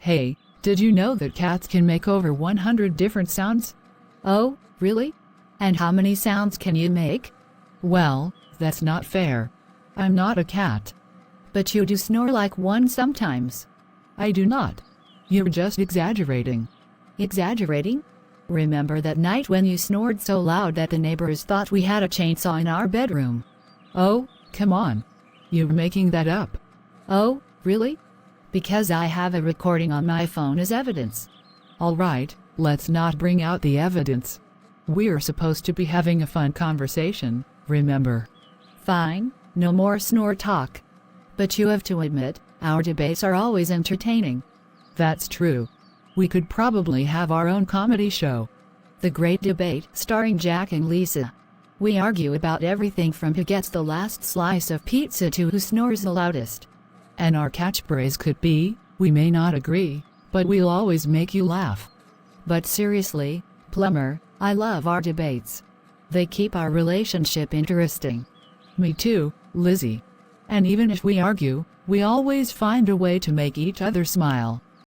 Hey, did you know that cats can make over 100 different sounds? Oh, really? And how many sounds can you make? Well, that's not fair. I'm not a cat. But you do snore like one sometimes. I do not. You're just exaggerating. Exaggerating? Remember that night when you snored so loud that the neighbors thought we had a chainsaw in our bedroom? Oh, come on. You're making that up. Oh, really? Because I have a recording on my phone as evidence. All right, let's not bring out the evidence. We're supposed to be having a fun conversation, remember? Fine, no more snore talk. But you have to admit, our debates are always entertaining. That's true. We could probably have our own comedy show. The Great Debate, starring Jack and Lisa. We argue about everything from who gets the last slice of pizza to who snores the loudest. And our catchphrase could be, we may not agree, but we'll always make you laugh. But seriously, Plumber, I love our debates. They keep our relationship interesting. Me too, Lizzie. And even if we argue, we always find a way to make each other smile.